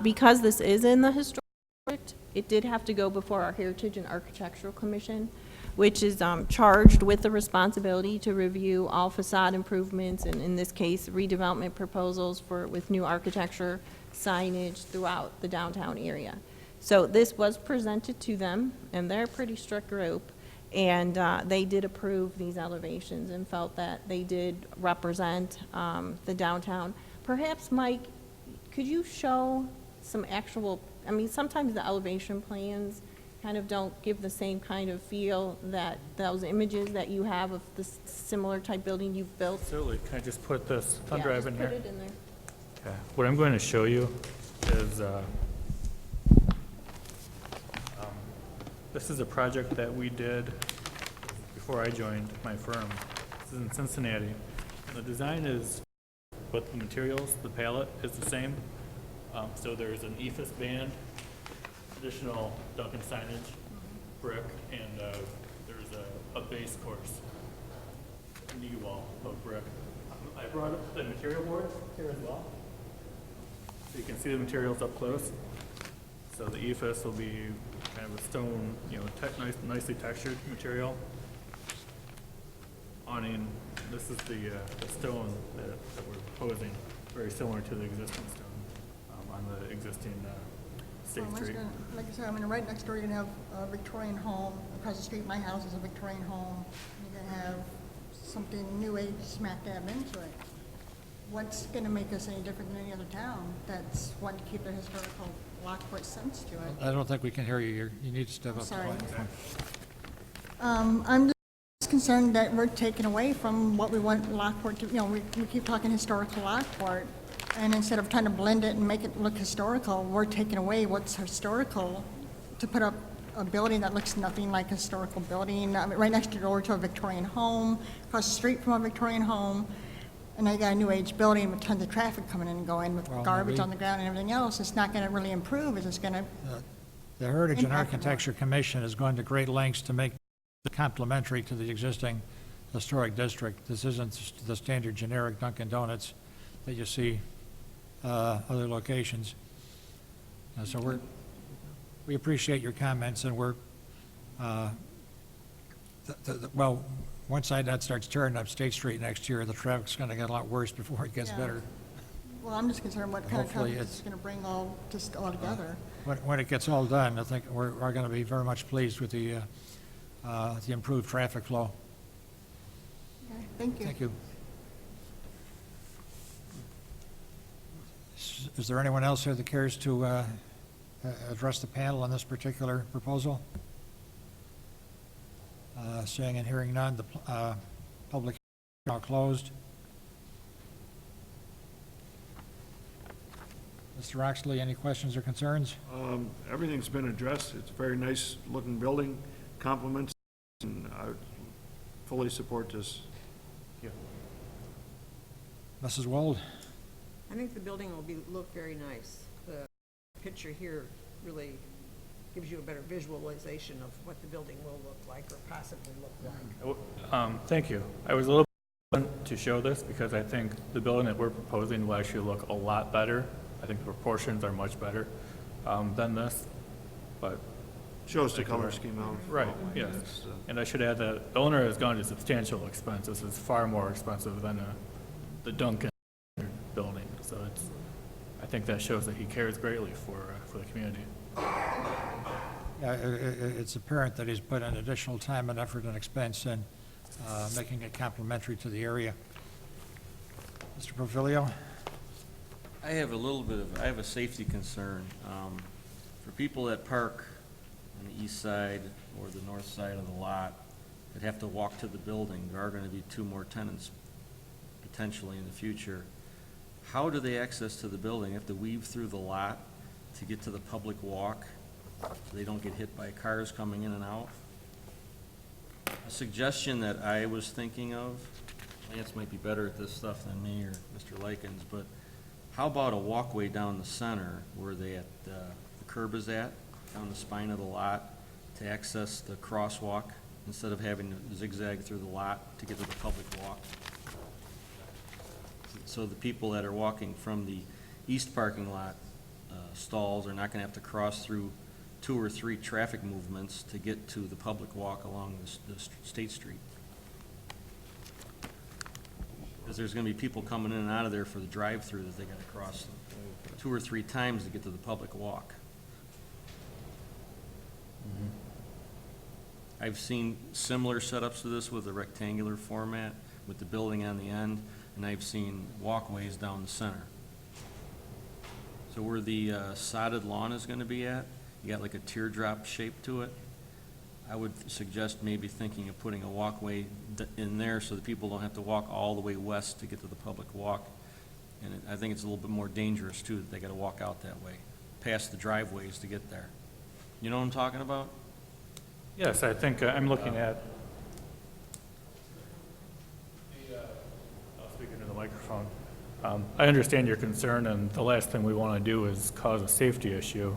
because this is in the historic district, it did have to go before our Heritage and Architectural Commission, which is charged with the responsibility to review all facade improvements, and in this case, redevelopment proposals with new architecture, signage throughout the downtown area. So this was presented to them, and they're a pretty strict group, and they did approve these elevations and felt that they did represent the downtown. Perhaps, Mike, could you show some actual, I mean, sometimes the elevation plans kind of don't give the same kind of feel that those images that you have of this similar type building you've built. Absolutely. Can I just put this thumb Yeah, drive just in put here? it in there. Okay. What I'm going to show you is, this is a project that we did before I joined my firm. This is in Cincinnati. The design is, but the materials, the palette is the same. So there's an ephes band, additional Dunkin' signage, brick, and there's a base course, knee wall of brick. I brought up the material board here as well, so you can see the materials up close. So the ephes will be kind of a stone, nicely textured material. Awning, this is the stone that we're proposing, very similar to the existing stone on the existing State Well, Street. like I said, I mean, right next door, you're gonna have a Victorian home. Across the street, my house is a Victorian home. You're gonna have something new age smack dab into it. What's gonna make us any different than any other town that's wanting to keep their historical Lockport sense to it? I don't think we can hear you. You need to step up. to the Sorry. microphone. I'm just concerned that we're taking away from what we want Lockport to, we keep talking historical Lockport, and instead of trying to blend it and make it look historical, we're taking away what's historical to put up a building that looks nothing like a historical building. I mean, right next door to a Victorian home, across the street from a Victorian home, and now you got a new age building with tons of traffic coming in and going with Well, garbage maybe- on the ground and everything else. It's not gonna really improve, it's just gonna, The Heritage and Impact it more. Architecture Commission has gone to great lengths to make complementary to the existing historic district. This isn't the standard generic Dunkin' Donuts that you see other locations. So we appreciate your comments, and we're, well, once that starts turning up State Street next year, the traffic's gonna get a lot worse before it gets Yeah. better. Well, I'm just concerned what kind of Hopefully traffic it's- it's going to bring all together. When it gets all done, I think we're gonna be very much pleased with the improved traffic flow. Okay, thank you. Thank you. Is there anyone else here that cares to address the panel on this particular proposal? Seeing and hearing none, the public hearing is now closed. Mr. Oxley, any questions or concerns? Everything's been addressed. It's a very nice looking building, compliments, and I fully support this. Mrs. Wold? I think the building will look very nice. The picture here really gives you a better visualization of what the building will look like or possibly look like. Thank you. I was a little hesitant to show this because I think the building that we're proposing will actually look a lot better. I think the proportions are much better than this, but. Shows the color scheme out. Right, yes. And I should add that the owner has gone to substantial expense. This is far more expensive than the Dunkin' building. So I think that shows that he cares greatly for the community. Yeah, it's apparent that he's put in additional time and effort and expense in making it complementary to the area. Mr. Profilio? I have a safety concern. For people that park on the east side or the north side of the lot that have to walk to the building, there are gonna be 2 more tenants potentially in the future. How do they access to the building? They have to weave through the lot to get to the public walk, so they don't get hit by cars coming in and out? A suggestion that I was thinking of, Lance might be better at this stuff than me or Mr. Likens, but how about a walkway down the center where the curb is at, down the spine of the lot, to access the crosswalk instead of having to zigzag through the lot to get to the public walk? So the people that are walking from the east parking lot stalls are not going to have to cross through 2 or 3 traffic movements to get to the public walk along the State Street. Because there's going to be people coming in and out of there for the drive-through that they got to cross 2 or 3 times to get to the public walk. I've seen similar setups to this with a rectangular format with the building on the end, and I've seen walkways down the center. So where the sodded lawn is going to be at, you got like a teardrop shape to it. I would suggest maybe thinking of putting a walkway in there so that people don't have to walk all the way west to get to the public walk. And I think it's a little bit more dangerous too, that they got to walk out that way, past the driveways to get there. You know what I'm talking about? Yes, I think I'm looking at. I'll speak into the microphone. I understand your concern, and the last thing we want to do is cause a safety issue.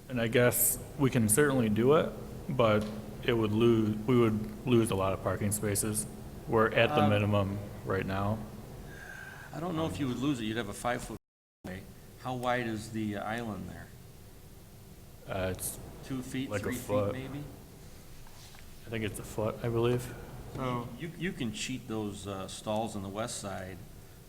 And I guess we can certainly do it, but we would lose a lot of parking spaces. We're at the minimum right now. I don't know if you would lose it. You'd have a 5-foot way. How wide is the island there? It's 2 feet, like a 3 feet foot. maybe? I think it's a foot, I believe. So you can cheat those stalls on the west side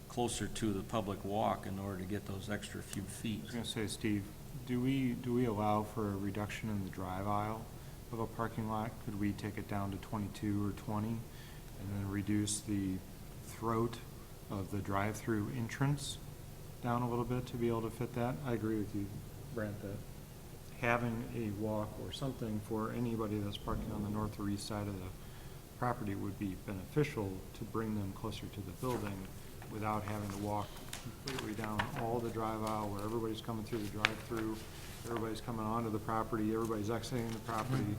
closer to the public walk in order to get those extra few feet. I was gonna say, Steve, do we allow for a reduction in the drive aisle of a parking lot? Could we take it down to 22 or 20 and then reduce the throat of the drive-through entrance down a little bit to be able to fit that? I agree with you, Brent, that having a walk or something for anybody that's parking on the north or east side of the property would be beneficial to bring them closer to the building without having to walk completely down all the drive aisle where everybody's coming through the drive-through, everybody's coming onto the property, everybody's exiting the property,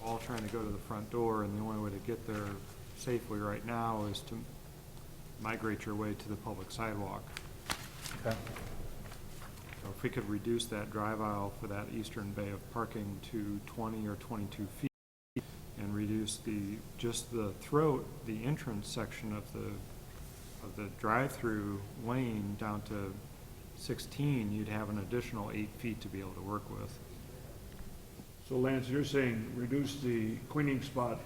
all trying to go to the front door, and the only way to get there safely right now is to migrate your way to the public sidewalk. Okay. So if we could reduce that drive aisle for that eastern bay of parking to 20 or 22 feet, and reduce just the throat, the entrance section of the drive-through lane down to 16, you'd have an additional 8 feet to be able to work with. So Lance, you're saying reduce the cleaning spot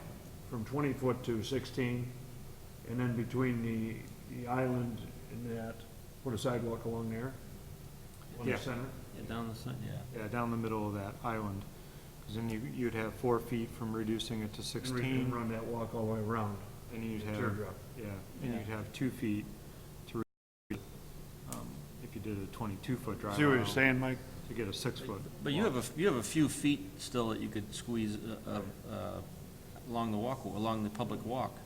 from 20 foot to 16, and then between the island and that, put a sidewalk along there? On the Yeah. center? Yeah, down the side, yeah. Yeah, down the middle of that island, because then you'd have 4 feet from reducing it to And 16, run that walk all the way around. and you'd have, Teardrop. yeah, and you'd have 2 feet to, if you did a 22-foot drive See what you're aisle, saying, Mike? to get a 6-foot. But you have a few feet still that you could squeeze along along the public walk.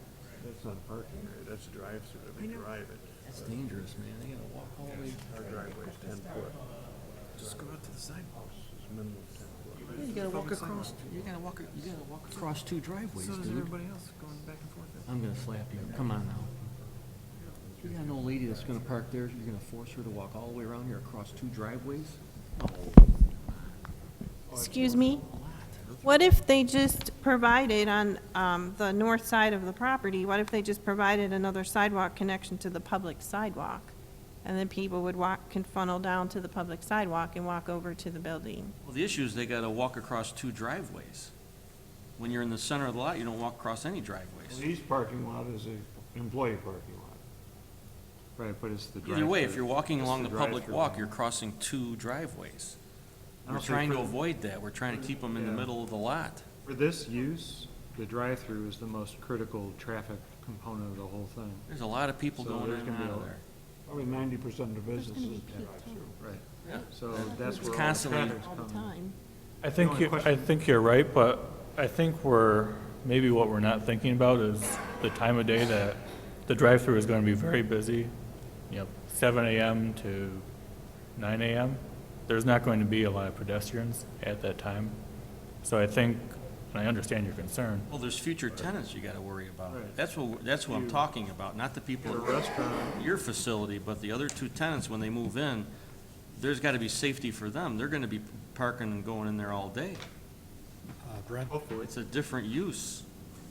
That's not a parking area, that's a drive-through, they drive it. That's dangerous, man. They gotta walk all the way. Our driveway's 10 foot. Just go out to the sidewalk. It's minimum 10 foot. You gotta walk across, you gotta walk across 2 driveways, So does dude. everybody else going back and forth. I'm gonna slap you. Come on now. You got an old lady that's gonna park there, you're gonna force her to walk all the way around here across 2 driveways? No. Excuse me? What if they just provided on the north side of the property, what if they just provided another sidewalk connection to the public sidewalk? And then people would can funnel down to the public sidewalk and walk over to the building. Well, the issue is they gotta walk across 2 driveways. When you're in the center of the lot, you don't walk across any driveways. The east parking lot is an employee parking lot. Right, but it's the Either way, if drive-through. you're walking It's along the public drive-through walk, lane. you're crossing 2 driveways. I We're don't think trying to for- avoid that. We're trying to keep them in the Yeah. middle of the lot. For this use, the drive-through is the most critical traffic component of the whole thing. There's a lot of people So going there's in gonna and be out a- of there. Probably 90% of the businesses drive-through. Right. Yeah. So that's It's where all the constantly- traffic's All the coming. time. I think only I think you're right, but I think maybe what we're not thinking about is the time of day that the drive-through is going to be very busy, 7 a.m. to 9 a.m. There's not going to be a lot of pedestrians at that time. So I think, and I understand your concern, Well, there's future tenants you gotta worry about. Right. That's what I'm talking about, not the people Get a at restaurant, your facility, but the other 2 tenants, when they move in, there's gotta be safety for them. They're gonna be parking and going in there all day. Brent, hopefully. It's a different use,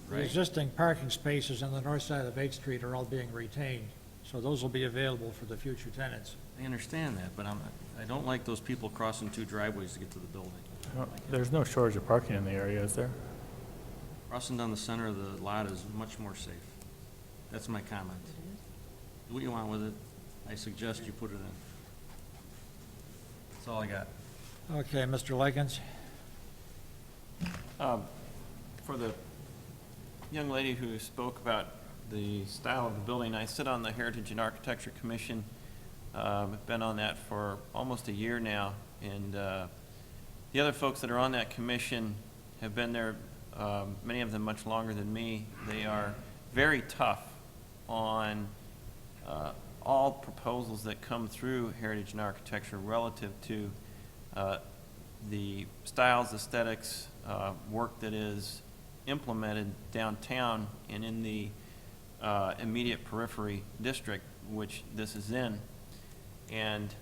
the right? existing parking spaces on the north side of 8th Street are all being retained, so those will be available for the future tenants. I understand that, but I don't like those people crossing 2 driveways to get to the building. there's no shortage of parking in the area, is there? Crossing down the center of the lot is much more safe. That's my comment. Do what you want with it. I suggest you put it in. That's all I got. Okay, Mr. Likens? For the young lady who spoke about the style of the building, I sit on the Heritage and Architecture Commission. I've been on that for almost a year now, and the other folks that are on that commission have been there, many of them much longer than me. They are very tough on all proposals that come through Heritage and Architecture relative to the styles, aesthetics, work that is implemented downtown and in the immediate periphery district, which this is in. And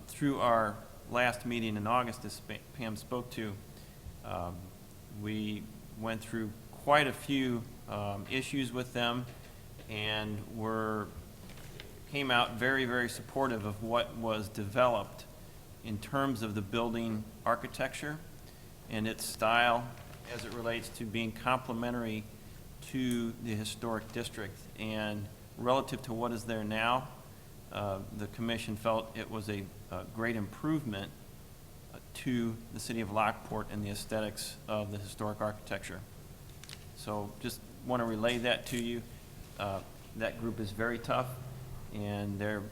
through our last meeting in August, as Pam spoke to, we went through quite a few issues with them and came out very, very supportive of what was developed in terms of the building architecture and its style as it relates to being complementary to the historic district. And relative to what is there now, the commission felt it was a great improvement to the city of Lockport and the aesthetics of the historic architecture. So just want to relay that to you. That group is very tough, and they're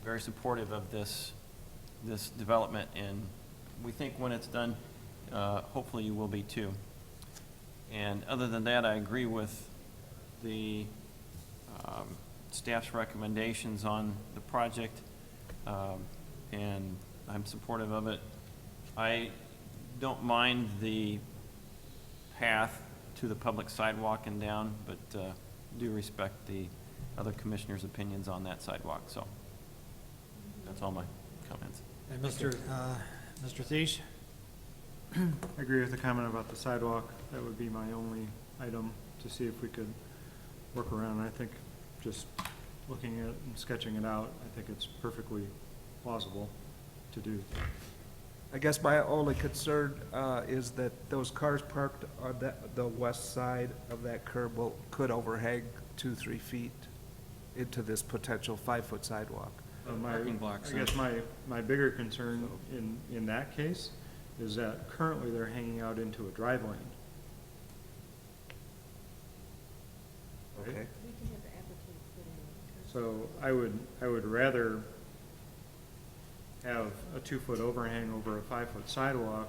very supportive of this development, and we think when it's done, hopefully you will be too. And other than that, I agree with the staff's recommendations on the project, and I'm supportive of it. I don't mind the path to the public sidewalk and down, but do respect the other commissioners' opinions on that sidewalk, so that's all my comments. And Mr. Thies? I agree with the comment about the sidewalk. That would be my only item to see if we could work around. I think just looking at and sketching it out, I think it's perfectly plausible to do. I guess my only concern is that those cars parked on the west side of that curb could overhang 2-3 feet into this potential 5-foot sidewalk. Parking blocks, I guess my bigger concern in that case is that currently they're hanging out into a drive lane. Right? Okay. So I would rather have a 2-foot overhang over a 5-foot sidewalk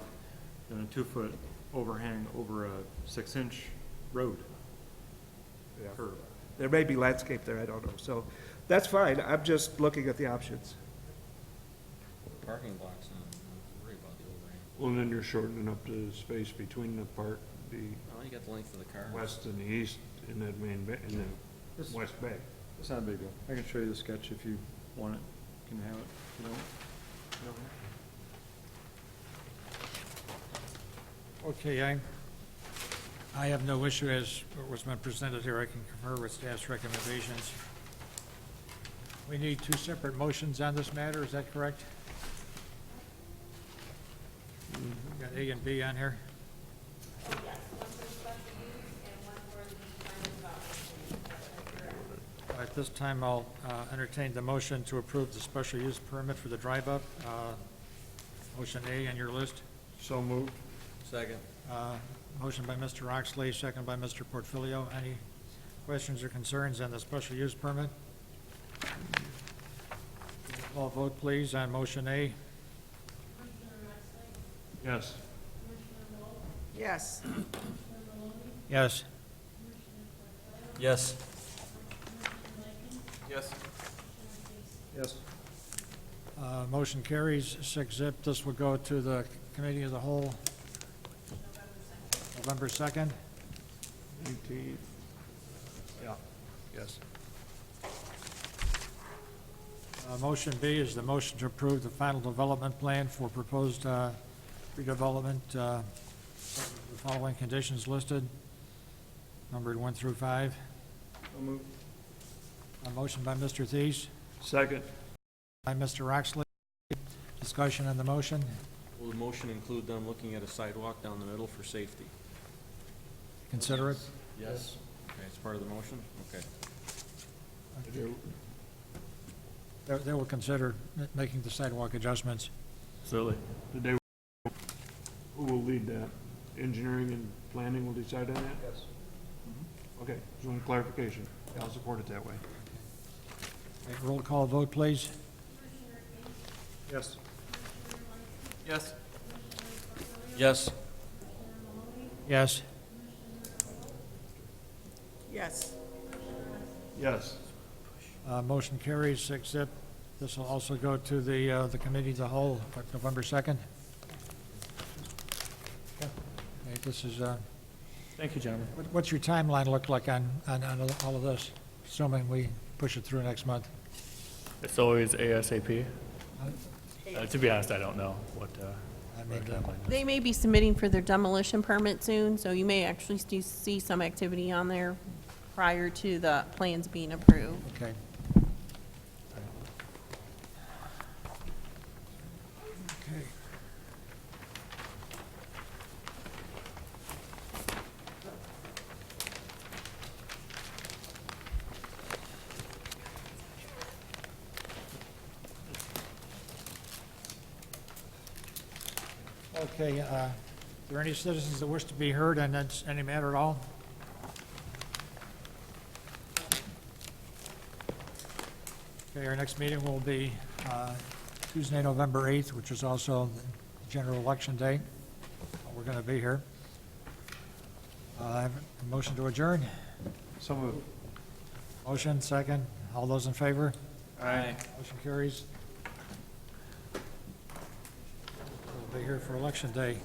than a 2-foot overhang over a 6-inch road. Yeah. Curb. There may be landscape there, I don't know. So that's fine. I'm just looking at the options. Parking blocks, don't worry about the overhang. Well, and then you're shortening up the space between the Well, you got the length of the car. west and the east in that main bay, in This- the west bay. It's not a big deal. I can show you the sketch if you want it. You can have it. If you don't. Okay, I have no issue as what's been presented here. I can concur with staff's recommendations. We need 2 separate motions on this matter, is that correct? Got A and B on here? At this time, I'll entertain the motion to approve the special use permit for the drive-up. Motion A on your list. So moved. Second. Motion by Mr. Oxley, second by Mr. Portfolio. Any questions or concerns on the special use permit? Call vote, please, on motion A. Yes. Yes. Yes. Yes. Yes. Yes. Motion carries 6-0. This will go to the committee of the whole November 2nd. 18th. Yeah. Yes. Motion B is the motion to approve the final development plan for proposed redevelopment, the following conditions listed, numbered 1 through 5. So moved. A motion by Mr. Thies, Second. by Mr. Oxley. Discussion on the motion. Will the motion include them looking at a sidewalk down the middle for safety? Consider it. Yes. Okay, it's part of the motion? Okay. They will consider making the sidewalk adjustments. Certainly. Did they, who will lead that? Engineering and planning will decide on that? Yes. Okay, just want clarification. I'll support it that way. Roll call vote, please. Yes. Yes. Yes. Yes. Yes. Yes. Motion carries 6-0. This will also go to the committee of the whole, November 2nd. Okay, this is, Thank you, gentlemen. what's your timeline look like on all of this, assuming we push it through next month? It's always ASAP. To be honest, I don't know what I our mean, timeline is. They may be submitting for their demolition permit soon, so you may actually see some activity on there prior to the plans being approved. Okay. Okay. Okay, are there any citizens that wish to be heard on any matter at all? Okay, our next meeting will be Tuesday, November 8th, which is also the general election day. We're going to be here. I have a motion to adjourn. So moved. Motion, second. All those in favor? Aye. Motion carries. We'll be here for election day.